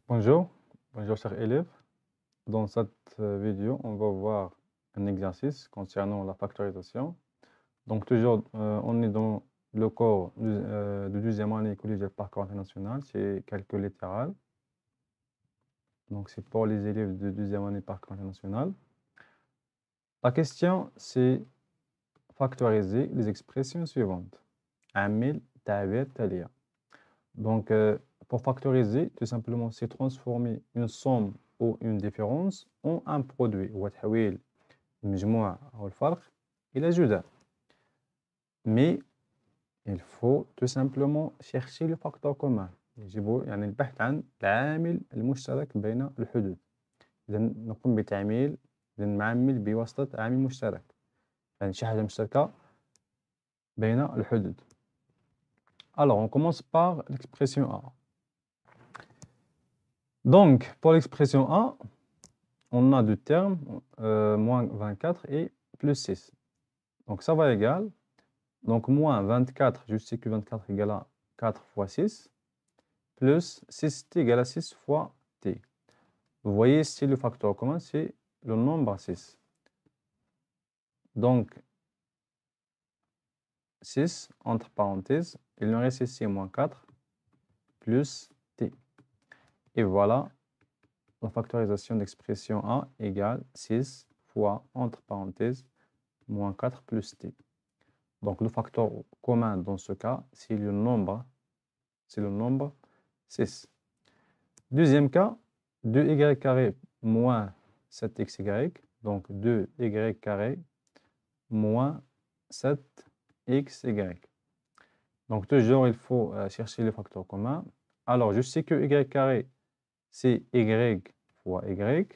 Bonjour, bonjour chers élèves. Dans cette vidéo, on va voir un exercice concernant la factorisation. Donc toujours, on est dans le cours de deuxième année collégiale parcours international, c'est calcul littéral. Donc c'est pour les élèves de deuxième année parcours international. La question, c'est factoriser les expressions suivantes. عامل تعبير تالية. Donc, pour factoriser, tout simplement, c'est transformer une somme ou une différence en un produit. وتحويل المجموع أو الفرق إلى جذر. Mais il faut tout simplement chercher le facteur commun. يجب يعني البحث عن العامل المشترك بين الحدود. إذا نقوم بتعميل، إذا نعمل بواسطة عامل مشترك. يعني شي حاجة مشتركة بين الحدود. Alors, on commence par l'expression A. Donc, pour l'expression A, on a deux termes, moins 24 et plus 6. Donc, ça va égal. Donc, moins 24, je sais que 24 égale à 4 fois 6, plus 6t égale à 6 fois t. Vous voyez ici le facteur commun, c'est le nombre 6. Donc, 6, entre parenthèses, il nous reste ici moins 4, plus t. Et voilà, la factorisation d'expression A égale 6 fois, entre parenthèses, moins 4 plus t. Donc, le facteur commun dans ce cas, c'est le nombre 6. Deuxième cas, 2y carré moins 7xy, donc 2y carré moins 7xy. Donc, toujours, il faut chercher le facteur commun. Alors, je sais que y carré, c'est y fois y,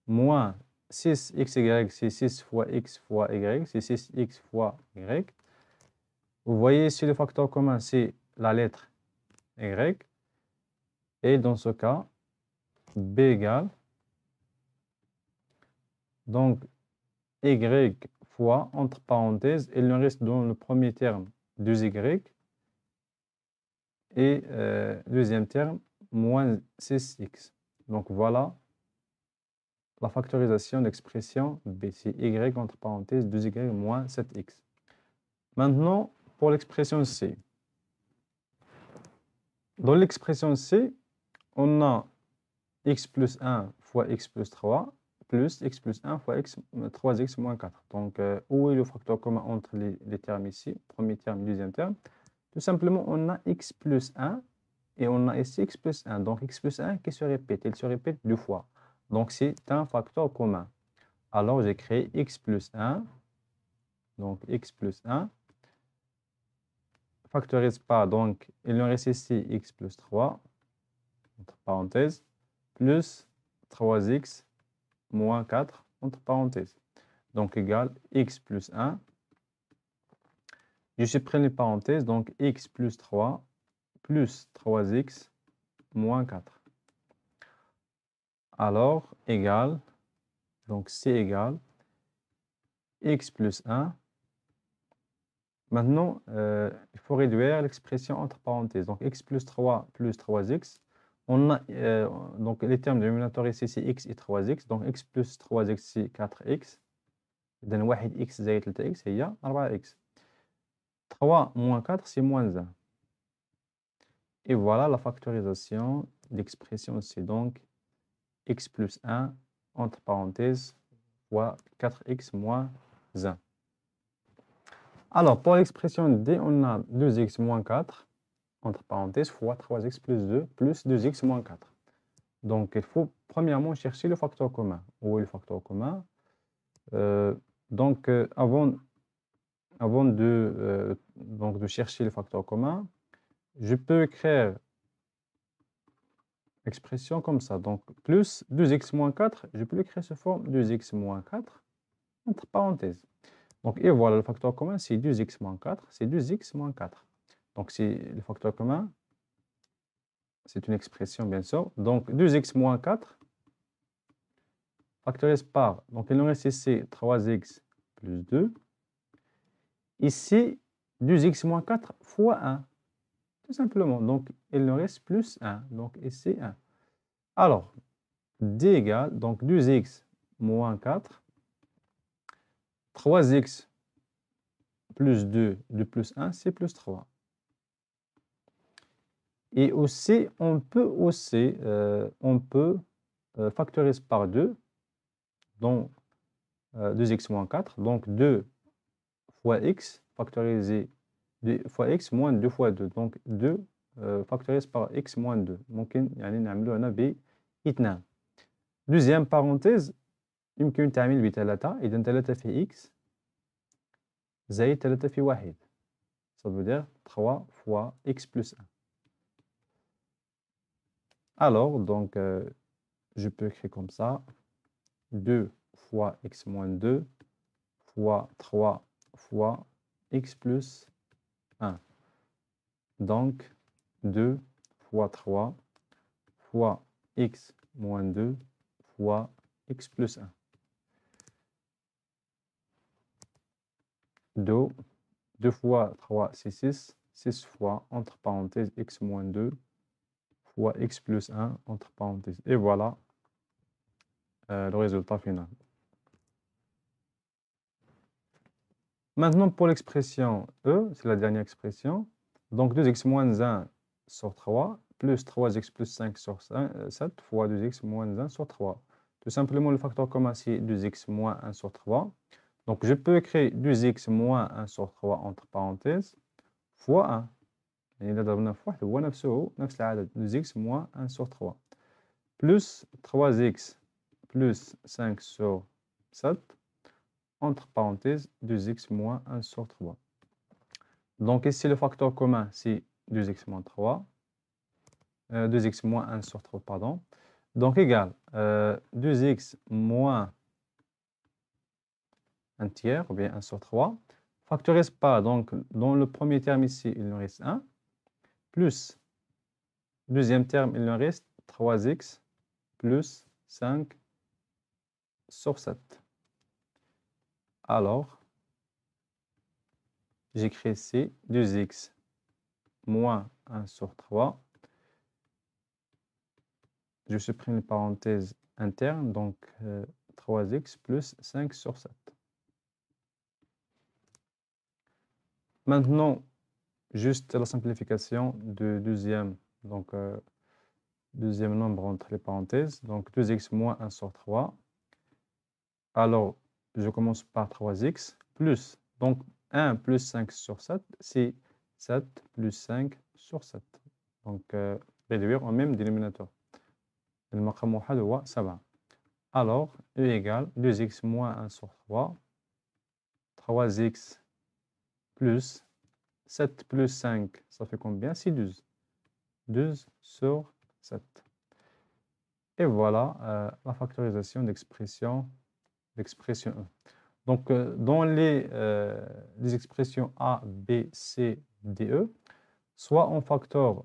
moins 6xy, c'est 6 fois x fois y, c'est 6x fois y. Vous voyez ici le facteur commun, c'est la lettre y. Et dans ce cas, b égale, donc y fois, entre parenthèses, il nous reste dans le premier terme 2y et deuxième terme moins 6x. Donc voilà la factorisation d'expression b, c'est y entre parenthèses 2y moins 7x. Maintenant, pour l'expression c. Dans l'expression c, on a x plus 1 fois x plus 3 plus x plus 1 fois x, 3x moins 4. Donc, où est le facteur commun entre les termes ici, premier terme, deuxième terme? Tout simplement, on a x plus 1 et on a ici x plus 1. Donc, x plus 1 qui se répète, il se répète deux fois. Donc, c'est un facteur commun. Alors, j'ai créé x plus 1. Donc, x plus 1. Factorise par, donc, il nous reste ici x plus 3, entre parenthèses, plus 3x moins 4, entre parenthèses. Donc, égal x plus 1. Je supprime les parenthèses, donc x plus 3 plus 3x moins 4. Alors, égal, donc c'est égal, x plus 1. Maintenant, il faut réduire l'expression entre parenthèses. Donc, x plus 3 plus 3x. On a, donc, les termes dénominateurs ici, c'est x et 3x. Donc, x plus 3x, c'est 4x. إذن 1x زائد 3x هي 4x. 3 moins 4, c'est moins 1. Et voilà la factorisation d'expression C. Donc, x plus 1, entre parenthèses, fois 4x moins 1. Alors, pour l'expression D, on a 2x moins 4, entre parenthèses, fois 3x plus 2, plus 2x moins 4. Donc, il faut premièrement chercher le facteur commun. Où est le facteur commun? Avant de chercher le facteur commun, je peux écrire expression comme ça. Donc, plus 2x moins 4, je peux l'écrire sous forme 2x moins 4, entre parenthèses. Donc, et voilà, le facteur commun, c'est 2x moins 4, c'est 2x moins 4. Donc, c'est le facteur commun, c'est une expression, bien sûr. Donc, 2x moins 4, factorise par, donc il nous reste ici 3x plus 2. Ici, 2x moins 4 fois 1, tout simplement. Donc, il nous reste plus 1. Donc, ici, 1. Alors, D égale, donc 2x moins 4, 3x plus 2, 2 plus 1, c'est plus 3. Et aussi, on peut factoriser par 2, donc 2x moins 4, donc 2 fois x, factoriser 2 fois x moins 2 fois 2, donc 2 factorisé par x moins 2. ممكن يعني نعملو هنا ب 2. Deuxième parenthèse, يمكن تعمل ب3, إذا 3 في x زائد 3 في 1. Ça veut dire 3 fois x plus 1. Alors, donc, je peux écrire comme ça, 2 fois x moins 2 fois 3 fois x plus 1. Donc, 2 fois 3 fois x moins 2 fois x plus 1. 2 fois 3, c'est 6. 6 fois, entre parenthèses, x moins 2 fois x plus 1, entre parenthèses. Et voilà le résultat final. Maintenant, pour l'expression E, c'est la dernière expression. Donc, 2x moins 1 sur 3, plus 3x plus 5 sur 7 fois 2x moins 1 sur 3. Tout simplement, le facteur commun, c'est 2x moins 1 sur 3. Donc, je peux écrire 2x moins 1 sur 3 entre parenthèses fois 1. يعني إذا ضربنا في واحد هو نفسه نفس العدد 2x moins 1 sur 3 plus 3x plus 5 sur 7 entre parenthèses 2x moins 1 sur 3. Donc ici le facteur commun c'est 2x moins 3, 2x moins 1 sur 3 pardon. Donc égal 2x moins un tiers ou bien 1 sur 3. Factorise pas, donc dans le premier terme ici il nous reste 1 plus deuxième terme il nous reste 3x plus 5 sur 7. Alors, j'écris ici 2x moins 1 sur 3. Je supprime les parenthèses internes, donc 3x plus 5 sur 7. Maintenant, juste la simplification du deuxième, donc deuxième nombre entre les parenthèses, donc 2x moins 1 sur 3. Alors, je commence par 3x plus, donc 1 plus 5 sur 7, c'est 7 plus 5 sur 7. Donc, réduire au même dénominateur. المقام واحد هو 7. Alors, E égale 2x moins 1 sur 3, 3x plus 7 plus 5, ça fait combien? C'est 12. 12 sur 7. Et voilà la factorisation d'expression E. Donc, dans les expressions A, B, C, D, E, soit on facteur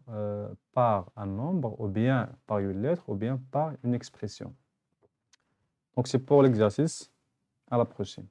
par un nombre, ou bien par une lettre, ou bien par une expression. Donc, c'est pour l'exercice. À la prochaine.